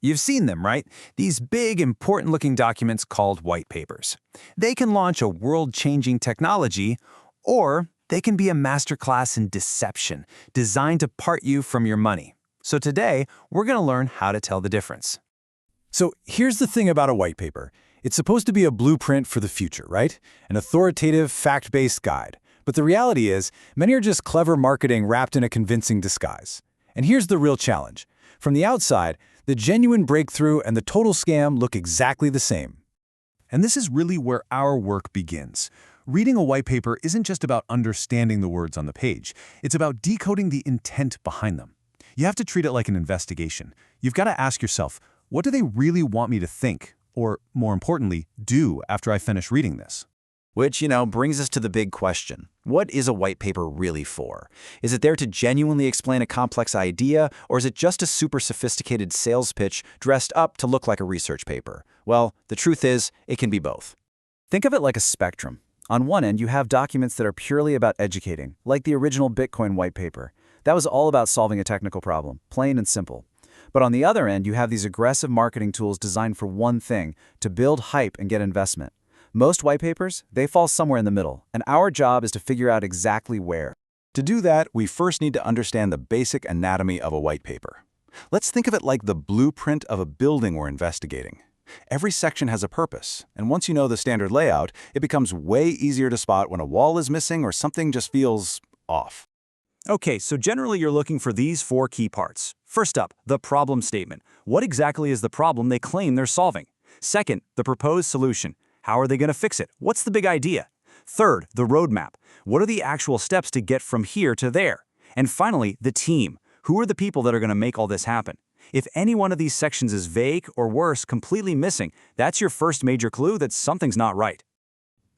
You've seen them, right? These big, important-looking documents called white papers. They can launch a world-changing technology, or they can be a masterclass in deception, designed to part you from your money. So today, we're going to learn how to tell the difference. So here's the thing about a white paper. It's supposed to be a blueprint for the future, right? An authoritative, fact-based guide. But the reality is, many are just clever marketing wrapped in a convincing disguise. And here's the real challenge. From the outside, the genuine breakthrough and the total scam look exactly the same. And this is really where our work begins. Reading a white paper isn't just about understanding the words on the page. It's about decoding the intent behind them. You have to treat it like an investigation. You've got to ask yourself, what do they really want me to think? Or, more importantly, do after I finish reading this? Which, brings us to the big question. What is a white paper really for? Is it there to genuinely explain a complex idea, or is it just a super sophisticated sales pitch dressed up to look like a research paper? Well, the truth is, it can be both. Think of it like a spectrum. On one end, you have documents that are purely about educating, like the original Bitcoin white paper. That was all about solving a technical problem, plain and simple. But on the other end, you have these aggressive marketing tools designed for one thing, to build hype and get investment. Most white papers, they fall somewhere in the middle, and our job is to figure out exactly where. To do that, we first need to understand the basic anatomy of a white paper. Let's think of it like the blueprint of a building we're investigating. Every section has a purpose, and once you know the standard layout, it becomes way easier to spot when a wall is missing or something just feels off. Okay, so generally you're looking for these 4 key parts. First up, the problem statement. What exactly is the problem they claim they're solving? Second, the proposed solution. How are they going to fix it? What's the big idea? Third, the roadmap. What are the actual steps to get from here to there? And finally, the team. Who are the people that are going to make all this happen? If any one of these sections is vague or worse, completely missing, that's your first major clue that something's not right.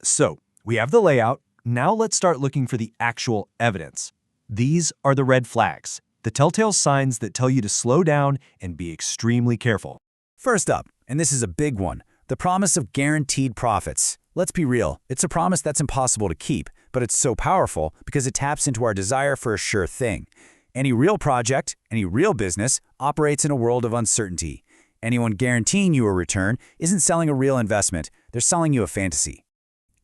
So, we have the layout. Now let's start looking for the actual evidence. These are the red flags, the telltale signs that tell you to slow down and be extremely careful. First up, and this is a big one, the promise of guaranteed profits. Let's be real, it's a promise that's impossible to keep, but it's so powerful because it taps into our desire for a sure thing. Any real project, any real business, operates in a world of uncertainty. Anyone guaranteeing you a return isn't selling a real investment, they're selling you a fantasy.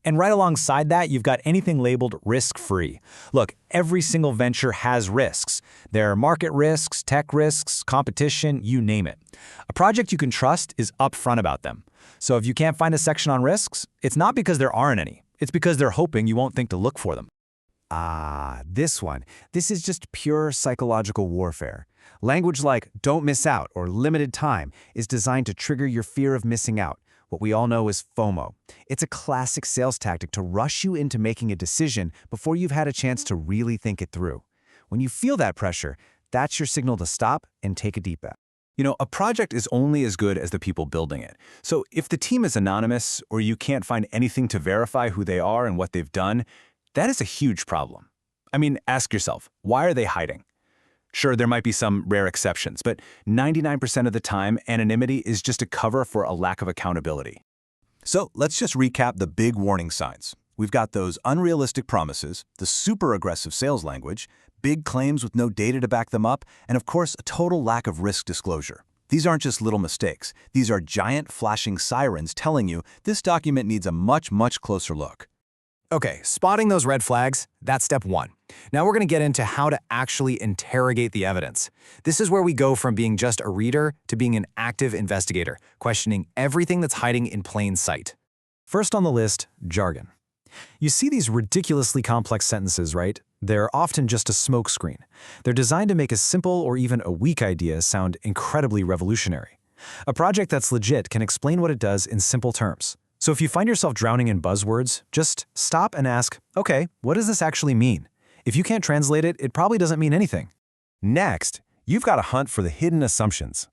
And right alongside that, you've got anything labeled risk-free. Look, every single venture has risks. There are market risks, tech risks, competition, you name it. A project you can trust is upfront about them. So if you can't find a section on risks, it's not because there aren't any. It's because they're hoping you won't think to look for them. This one. This is just pure psychological warfare. Language like "don't miss out" or "limited time" is designed to trigger your fear of missing out. What we all know is FOMO. It's a classic sales tactic to rush you into making a decision before you've had a chance to really think it through. When you feel that pressure, that's your signal to stop and take a deep breath. A project is only as good as the people building it. So if the team is anonymous or you can't find anything to verify who they are and what they've done, that is a huge problem. I mean, ask yourself, why are they hiding? Sure, there might be some rare exceptions, but 99% of the time, anonymity is just a cover for a lack of accountability. So let's just recap the big warning signs. We've got those unrealistic promises, the super aggressive sales language, big claims with no data to back them up, and of course, a total lack of risk disclosure. These aren't just little mistakes. These are giant flashing sirens telling you this document needs a much, much closer look. Okay, spotting those red flags, that's step 1. Now we're going to get into how to actually interrogate the evidence. This is where we go from being just a reader to being an active investigator, questioning everything that's hiding in plain sight. First on the list, jargon. You see these ridiculously complex sentences, right? They're often just a smokescreen. They're designed to make a simple or even a weak idea sound incredibly revolutionary. A project that's legit can explain what it does in simple terms. So if you find yourself drowning in buzzwords, just stop and ask, okay, what does this actually mean? If you can't translate it, it probably doesn't mean anything. Next, you've got to hunt for the hidden assumptions.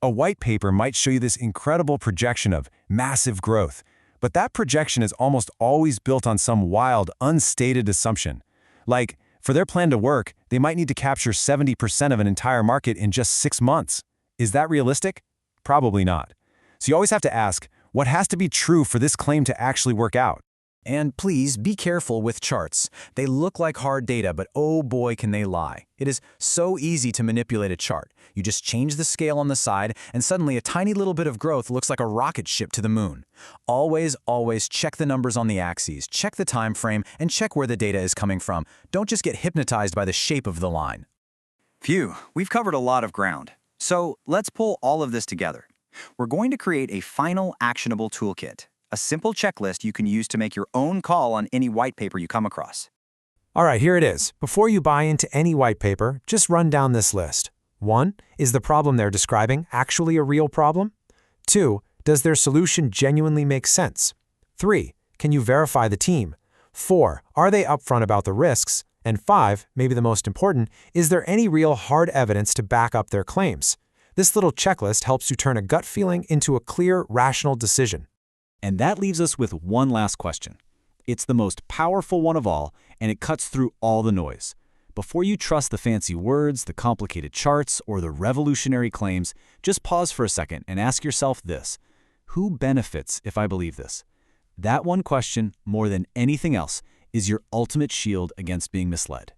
A white paper might show you this incredible projection of massive growth, but that projection is almost always built on some wild, unstated assumption. Like, for their plan to work, they might need to capture 70% of an entire market in just 6 months. Is that realistic? Probably not. So you always have to ask, what has to be true for this claim to actually work out? And please be careful with charts. They look like hard data, but oh boy can they lie. It is so easy to manipulate a chart. You just change the scale on the side, and suddenly a tiny little bit of growth looks like a rocket ship to the moon. Always, always check the numbers on the axes, check the time frame, and check where the data is coming from. Don't just get hypnotized by the shape of the line. Phew, we've covered a lot of ground. So let's pull all of this together. We're going to create a final actionable toolkit, a simple checklist you can use to make your own call on any white paper you come across. All right, here it is. Before you buy into any white paper, just run down this list. 1. Is the problem they're describing actually a real problem? 2. Does their solution genuinely make sense? 3. Can you verify the team? 4. Are they upfront about the risks? And 5, maybe the most important, is there any real hard evidence to back up their claims? This little checklist helps you turn a gut feeling into a clear, rational decision. And that leaves us with one last question. It's the most powerful one of all, and it cuts through all the noise. Before you trust the fancy words, the complicated charts, or the revolutionary claims, just pause for a second and ask yourself this: who benefits if I believe this? That one question, more than anything else, is your ultimate shield against being misled.